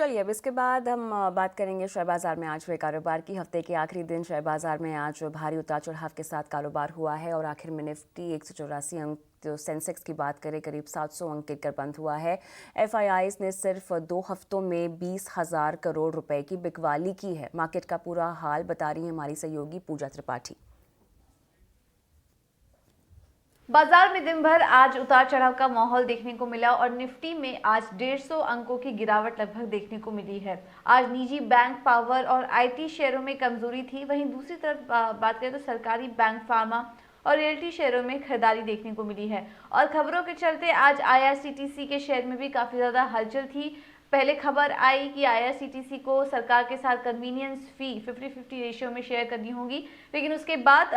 चलिए अब इसके बाद हम बात करेंगे शेयर बाजार में आज हुए कारोबार की। हफ्ते के आखिरी दिन शेयर बाजार में आज भारी उतार चढ़ाव के साथ कारोबार हुआ है और आखिर में निफ्टी 184 अंक, तो सेंसेक्स की बात करें करीब 700 अंक गिरकर बंद हुआ है। एफआईआईज ने सिर्फ 2 हफ्तों में 20,000 करोड़ रुपए की बिकवाली की है। मार्केट का पूरा हाल बता रही है हमारी सहयोगी पूजा त्रिपाठी। बाजार में दिन भर आज उतार चढ़ाव का माहौल देखने को मिला और निफ्टी में आज 150 अंकों की गिरावट लगभग देखने को मिली है। आज निजी बैंक, पावर और आईटी शेयरों में कमजोरी थी। वहीं दूसरी तरफ बात करें तो सरकारी बैंक, फार्मा और रियल्टी शेयरों में खरीदारी देखने को मिली है। और खबरों के चलते आज आईआरसीटीसी के शेयर में भी काफी ज्यादा हलचल थी। पहले खबर आई कि आईआरसीटीसी को सरकार के साथ कन्वीनियंस फी 50-50 रेशियो में शेयर करनी होगी, लेकिन उसके बाद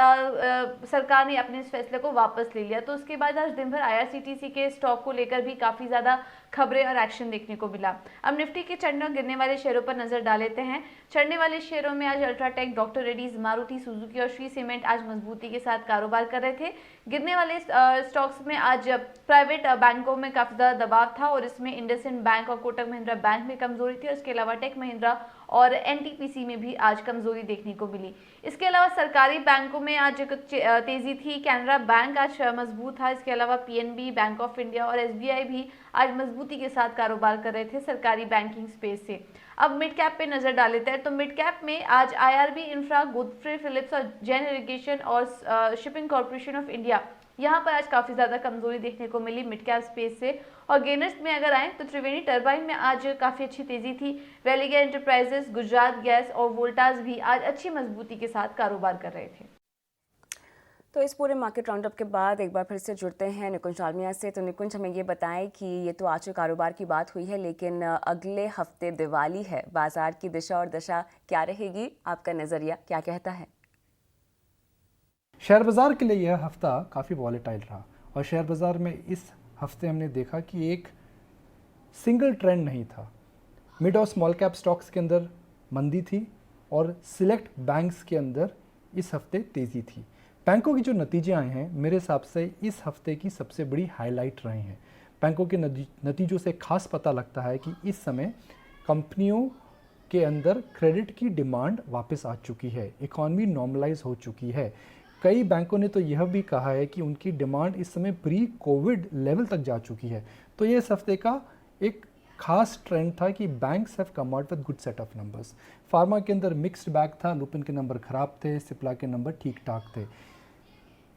सरकार ने अपने इस फैसले को वापस ले लिया। तो उसके बाद आज दिन भर आईआरसीटीसी के स्टॉक को लेकर भी काफी ज्यादा खबरें और एक्शन देखने को मिला। अब निफ्टी के चढ़ने और गिरने वाले शेयरों पर नजर डाल लेते हैं। चढ़ने वाले शेयरों में आज UltraTech, doctor Reddy's, Maruti Suzuki और श्री सीमेंट आज मजबूती के साथ कारोबार कर रहे थे। गिरने वाले स्टॉक्स में आज प्राइवेट बैंकों में काफी ज्यादा दबाव था और इसमें इंडसइंड बैंक और कोटक महिंद्रा बैंक में कमजोरी थी। इसके अलावा टेक महिंद्रा और एनटीपीसी में भी आज कमजोरी देखने को मिली। इसके अलावा सरकारी बैंकों में आज तेजी थी। कैनरा बैंक आज मजबूत था। इसके अलावा पीएनबी, बैंक ऑफ इंडिया और एसबीआई भी आज मजबूती के साथ कारोबार कर रहे थे सरकारी बैंकिंग स्पेस से। अब मिड कैप पे नजर डाल लेते हैं। तो मिड कैप में आज आईआरबी इंफ्रा, गुडफ्रे फिलिप्स और जैन इरिगेशन और शिपिंग कॉर्पोरेशन ऑफ इंडिया, यहाँ पर आज काफी ज्यादा कमजोरी देखने को मिली मिड कैप स्पेस से। और गेनर्स में अगर आए तो त्रिवेणी टर्बाइन में आज काफी अच्छी तेजी थी। वेलिगे एंटरप्राइजेस, गुजरात गैस और वोल्टास भी आज अच्छी मजबूती के साथ कारोबार कर रहे थे। तो इस पूरे मार्केट राउंडअप के बाद एक बार फिर से जुड़ते हैं निकुंज डालमिया से। तो निकुंज, हमें ये बताएं कि ये तो आज के कारोबार की बात हुई है, लेकिन अगले हफ्ते दिवाली है, बाजार की दिशा और दशा क्या रहेगी? आपका नजरिया क्या कहता है? शेयर बाजार के लिए यह हफ्ता काफ़ी वॉलेटाइल रहा और शेयर बाजार में इस हफ्ते हमने देखा कि एक सिंगल ट्रेंड नहीं था। मिड और स्मॉल कैप स्टॉक्स के अंदर मंदी थी और सिलेक्ट बैंक्स के अंदर इस हफ्ते तेज़ी थी। बैंकों के जो नतीजे आए हैं मेरे हिसाब से इस हफ्ते की सबसे बड़ी हाईलाइट रहे हैं। बैंकों के नतीजों से खास पता लगता है कि इस समय कंपनियों के अंदर क्रेडिट की डिमांड वापस आ चुकी है, इकॉनमी नॉर्मलाइज हो चुकी है। कई बैंकों ने तो यह भी कहा है कि उनकी डिमांड इस समय प्री कोविड लेवल तक जा चुकी है। तो ये इस हफ्ते का एक खास ट्रेंड था कि banks have come out with good set of numbers. Pharma के अंदर मिक्स्ड बैग था, लुपिन के नंबर खराब थे, सिप्ला के नंबर ठीक ठाक थे।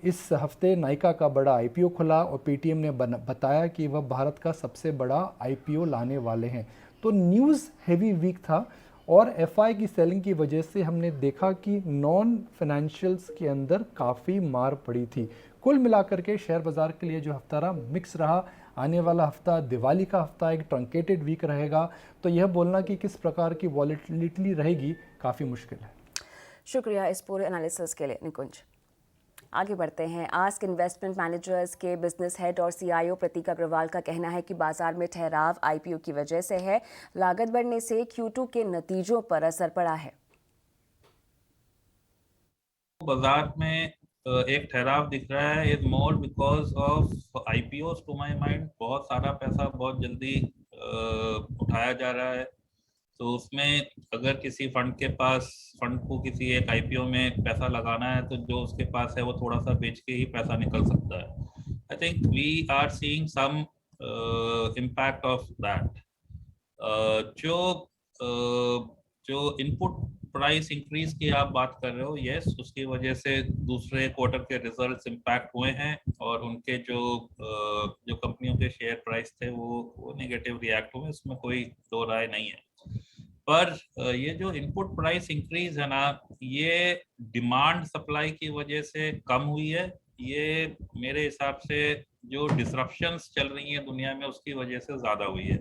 इस हफ्ते नाइका का बड़ा आईपीओ खुला और पेटीएम ने बताया कि वह भारत का सबसे बड़ा आईपीओ लाने वाले हैं। तो न्यूज़ हेवी वीक था और एफआई की सेलिंग की वजह से हमने देखा कि नॉन फाइनेंशियल्स के अंदर काफ़ी मार पड़ी थी। कुल मिलाकर के शेयर बाज़ार के लिए जो हफ्ता रहा मिक्स रहा। आने वाला हफ्ता दिवाली का हफ्ता एक ट्रंकेटेड वीक रहेगा, तो यह बोलना कि किस प्रकार की वॉलेटिलिटी रहेगी काफ़ी मुश्किल है। शुक्रिया इस पूरे एनालिसिस के लिए निकुंज। आगे बढ़ते हैं। आस्क इन्वेस्टमेंट मैनेजर्स के बिजनेस हेड और सीआईओ प्रतीक अग्रवाल का कहना है कि बाजार में ठहराव आईपीओ की वजह से है। लागत बढ़ने से Q2 के नतीजों पर असर पड़ा है। बाजार में एक ठहराव दिख रहा है is more because of IPOs to my mind. बहुत सारा पैसा बहुत जल्दी उठाया जा रहा है, तो उसमें अगर किसी फंड को किसी एक आईपीओ में पैसा लगाना है तो जो उसके पास है वो थोड़ा सा बेच के ही पैसा निकल सकता है। I think we are seeing some impact of that. जो इनपुट प्राइस इंक्रीज की आप बात कर रहे हो, यस, उसकी वजह से दूसरे क्वार्टर के रिजल्ट्स इम्पैक्ट हुए हैं और उनके जो कंपनियों के शेयर प्राइस थे वो नेगेटिव रिएक्ट हुए, इसमें कोई दो राय नहीं है। पर ये जो इनपुट प्राइस इंक्रीज है ना, ये डिमांड सप्लाई की वजह से कम हुई है। ये मेरे हिसाब से जो डिसरप्शंस चल रही हैं दुनिया में उसकी वजह से ज्यादा हुई है।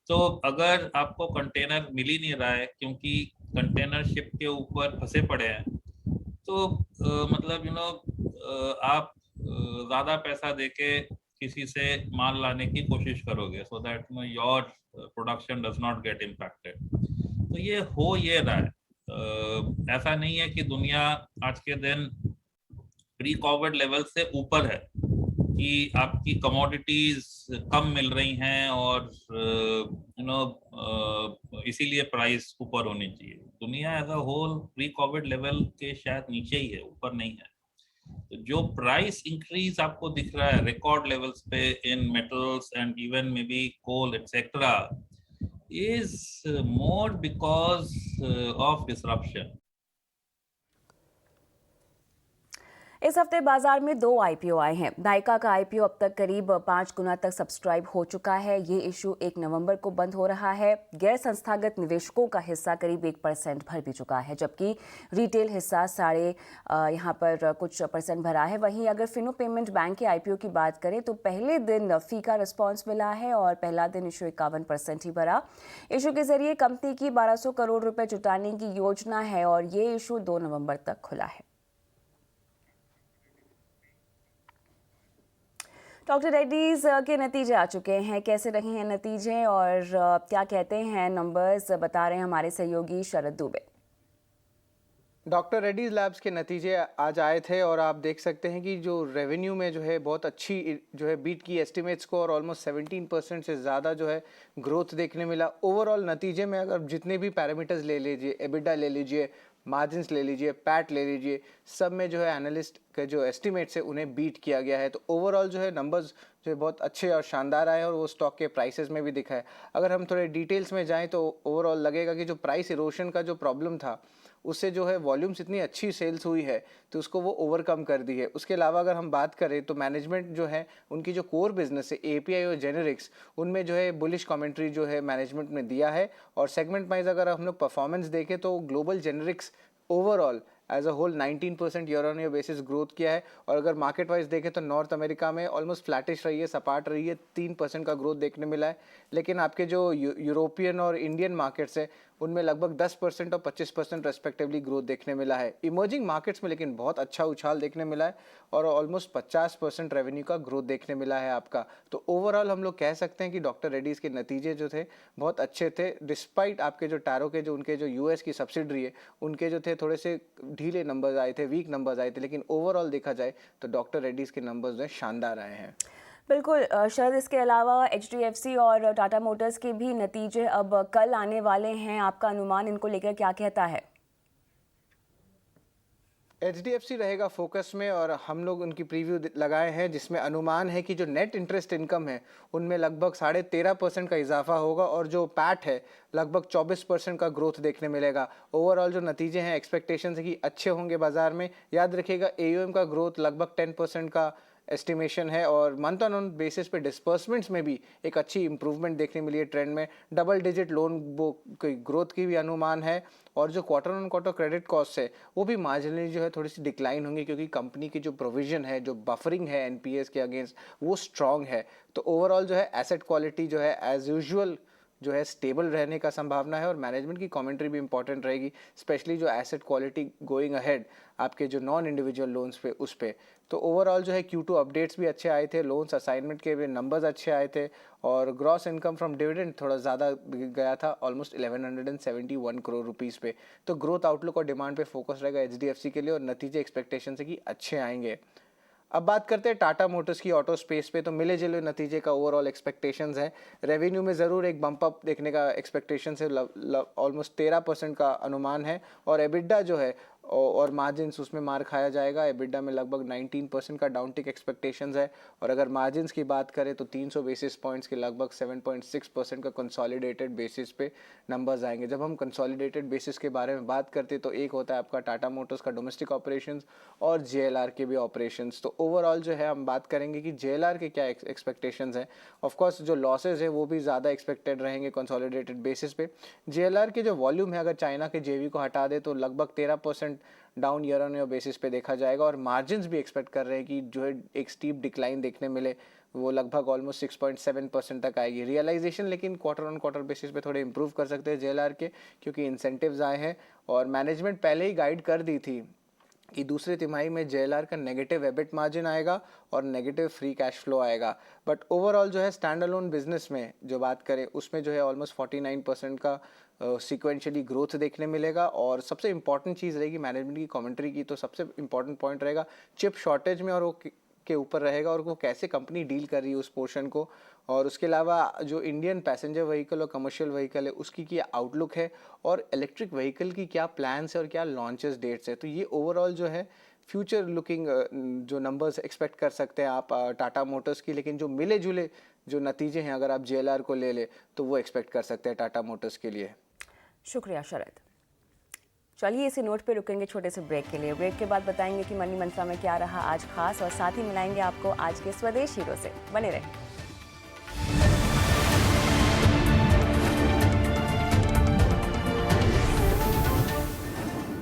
तो अगर आपको कंटेनर मिल ही नहीं रहा है क्योंकि कंटेनर शिप के ऊपर फंसे पड़े हैं, तो मतलब आप ज्यादा पैसा देके किसी से माल लाने की कोशिश करोगे so that your production does not gate impacted. तो ये रहा है। ऐसा नहीं है कि दुनिया आज के दिन प्री कोविड लेवल से ऊपर है कि आपकी कमोडिटीज कम मिल रही हैं और इसीलिए प्राइस ऊपर होनी चाहिए। दुनिया as a whole pre COVID level के शायद नीचे ही है, ऊपर नहीं है। तो जो प्राइस इंक्रीज आपको दिख रहा है रिकॉर्ड लेवल्स पे in metals and even may be coal etcetera is more because of disruption. इस हफ्ते बाजार में 2 आईपीओ आए हैं। नायका का आईपीओ अब तक करीब 5 गुना तक सब्सक्राइब हो चुका है। ये इशू 1 नवंबर को बंद हो रहा है। गैर संस्थागत निवेशकों का हिस्सा करीब 1% भर भी चुका है, जबकि रिटेल हिस्सा यहाँ पर कुछ परसेंट भरा है। वहीं अगर फिनो पेमेंट बैंक के आईपीओ की बात करें तो पहले दिन फी का रिस्पॉन्स मिला है और पहला दिन इशू 51% ही भरा। इशू के जरिए कंपनी की 1200 करोड़ रुपए जुटाने की योजना है और ये इशू 2 नवंबर तक खुला है। डॉक्टर रेड्डीज के नतीजे आ चुके हैं। कैसे रहे हैं नतीजे और क्या कहते हैं नंबर्स, बता रहे हैं हमारे सहयोगी शरद दुबे। डॉक्टर रेड्डीज लैब्स के नतीजे आज आए थे और आप देख सकते हैं कि जो रेवेन्यू में जो है बहुत अच्छी जो है बीट की एस्टिमेट्स को और ऑलमोस्ट 17% से ज़्यादा जो है ग्रोथ देखने मिला। ओवरऑल नतीजे में अगर जितने भी पैरामीटर्स ले लीजिए, एबिडा ले लीजिए, मार्जिन्स ले लीजिए, पैट ले लीजिए, सब में जो है एनालिस्ट के जो एस्टिमेट्स है उन्हें बीट किया गया है। तो ओवरऑल जो है नंबर्स जो है बहुत अच्छे और शानदार आए और वो स्टॉक के प्राइसेस में भी दिखा है। अगर हम थोड़े डिटेल्स में जाएं तो ओवरऑल लगेगा कि जो प्राइस इरोशन का जो प्रॉब्लम था उससे जो है वॉल्यूम्स इतनी अच्छी सेल्स हुई है तो उसको वो ओवरकम कर दी है। उसके अलावा अगर हम बात करें तो मैनेजमेंट जो है उनकी जो कोर बिजनेस है एपीआई और जेनेरिक्स, उनमें जो है बुलिश कमेंट्री जो है मैनेजमेंट ने दिया है। और सेगमेंट वाइज अगर हम लोग परफॉर्मेंस देखें तो global generics overall as a whole 19% year on year basis growth किया है। और अगर मार्केट वाइज देखें तो नॉर्थ अमेरिका में ऑलमोस्ट फ्लैटिश रही है, सपाट रही है, 3% का ग्रोथ देखने मिला है। लेकिन आपके जो यूरोपियन और इंडियन मार्केट्स है उनमें लगभग 10% और 25% रेस्पेक्टिवली ग्रोथ देखने मिला है। इमर्जिंग मार्केट्स में लेकिन बहुत अच्छा उछाल देखने मिला है और ऑलमोस्ट 50% रेवेन्यू का ग्रोथ देखने मिला है आपका। तो ओवरऑल हम लोग कह सकते हैं कि डॉक्टर रेड्डीज के नतीजे जो थे बहुत अच्छे थे, डिस्पाइट आपके जो टारो के जो उनके जो यूएस की सब्सिडरी है उनके जो थे थोड़े से ढीले नंबर्स आए थे, वीक नंबर्स आए थे। लेकिन ओवरऑल देखा जाए तो डॉक्टर रेड्डीज के नंबर्स जो है शानदार आए हैं। बिल्कुल शरद, इसके अलावा एचडीएफसी और टाटा मोटर्स के भी नतीजे अब कल आने वाले हैं। आपका अनुमान इनको लेकर क्या कहता है? एचडीएफसी रहेगा फोकस में और हम लोग उनकी प्रीव्यू लगाए हैं जिसमें अनुमान है कि जो नेट इंटरेस्ट इनकम है उनमें लगभग 13.5% का इजाफा होगा और जो पैट है लगभग 24% का ग्रोथ देखने मिलेगा। ओवरऑल जो नतीजे हैं एक्सपेक्टेशन है कि अच्छे होंगे बाजार में। याद रखिएगा एयूएम का ग्रोथ लगभग 10% का एस्टिमेशन है और मंथ ऑन बेसिस पे डिस्पर्समेंट्स में भी एक अच्छी इंप्रूवमेंट देखने मिली है ट्रेंड में। डबल डिजिट लोन ग्रोथ की भी अनुमान है और जो quarter on quarter credit cost है वो भी मार्जिनली जो है थोड़ी सी डिक्लाइन होंगी क्योंकि कंपनी की जो प्रोविजन है, जो बफरिंग है एनपीएस के अगेंस्ट, वो स्ट्रांग है। तो ओवरऑल जो है एसेट क्वालिटी जो है एज यूजुअल जो है स्टेबल रहने का संभावना है और मैनेजमेंट की कमेंट्री भी इंपॉर्टेंट रहेगी, स्पेशली जो एसेट क्वालिटी गोइंग अहेड आपके जो नॉन इंडिविजुअल लोन्स पे उस पे। तो ओवरऑल जो है Q2 अपडेट्स भी अच्छे आए थे, लोन्स असाइनमेंट के भी नंबर्स अच्छे आए थे और ग्रॉस इनकम फ्रॉम डिविडेंड थोड़ा ज़्यादा गया था, ऑलमोस्ट 1171 करोड़ रुपीज़ पे। तो ग्रोथ आउटलुक और डिमांड पे फोकस रहेगा एचडीएफसी के लिए और नतीजे एक्सपेक्टेशन से कि अच्छे आएंगे। अब बात करते हैं टाटा मोटर्स की ऑटो स्पेस पे, तो मिले जुले नतीजे का ओवरऑल एक्सपेक्टेशंस है। रेवेन्यू में ज़रूर एक बम्प अप देखने का एक्सपेक्टेशन है, ऑलमोस्ट 13% का अनुमान है और एबिडा जो है और मार्जिन्स उसमें मार खाया जाएगा। एबिडा में लगभग 19% का डाउनटिक एक्सपेक्टेशंस है और अगर मार्जिन्स की बात करें तो 300 बेसिस पॉइंट्स के लगभग 7.6% का कंसोलिडेटेड बेसिस पे नंबर्स आएंगे। जब हम कंसोलिडेटेड बेसिस के बारे में बात करते हैं तो एक होता है आपका टाटा मोटर्स का डोमेस्टिक ऑपरेशंस और जेएलआर के भी ऑपरेशंस। तो ओवरऑल जो है हम बात करेंगे कि जेएलआर के क्या एक्सपेक्टेशंस हैं। ऑफकोर्स जो लॉसेज है वो भी ज़्यादा एक्सपेक्टेड रहेंगे कंसोलिडेटेड बेसिस पे। जेएलआर के जो वॉल्यूम है अगर चाइना के जेवी को हटा दे तो लगभग 13% down year on year basis पे देखा जाएगा और मार्जिन्स भी एक्सपेक्ट कर रहे हैं कि जो है एक स्टीप डिक्लाइन देखने मिले, वो लगभग ऑलमोस्ट 6.7% तक आएगी। रियलाइजेशन लेकिन क्वार्टर ऑन क्वार्टर बेसिस पे थोड़े इंप्रूव कर सकते हैं जेएलआर के क्योंकि इंसेंटिव्स आए हैं और मैनेजमेंट पहले ही गाइड कर दी थी कि दूसरे तिमाही में जेएलआर का नेगेटिव एबिट मार्जिन आएगा और नेगेटिव फ्री कैश फ्लो आएगा। बट ओवरऑल जो है स्टैंड अलोन बिजनेस में जो बात करें उसमें जो है ऑलमोस्ट 49% का सीक्वेंशियली ग्रोथ देखने मिलेगा। और सबसे इंपॉर्टेंट चीज़ रहेगी मैनेजमेंट की कमेंट्री की, तो सबसे इंपॉर्टेंट पॉइंट रहेगा चिप शॉर्टेज में और वो के ऊपर रहेगा और वो कैसे कंपनी डील कर रही है उस पोर्शन को, और उसके अलावा जो इंडियन पैसेंजर व्हीकल और कमर्शियल व्हीकल है उसकी क्या आउटलुक है, और इलेक्ट्रिक व्हीकल की क्या प्लान्स है और क्या लॉन्चेस डेट्स है। तो ये ओवरऑल जो है फ्यूचर लुकिंग जो नंबर्स एक्सपेक्ट कर सकते हैं आप टाटा मोटर्स की, लेकिन जो मिले जुले जो नतीजे हैं अगर आप JLR को ले ले तो वो एक्सपेक्ट कर सकते हैं टाटा मोटर्स के लिए। शुक्रिया शरद। चलिए इसी नोट पे रुकेंगे छोटे से ब्रेक के लिए। ब्रेक के बाद बताएंगे कि मनी मंत्रा में क्या रहा आज खास, और साथ ही मिलाएंगे आपको आज के स्वदेश हीरो से। बने रहें।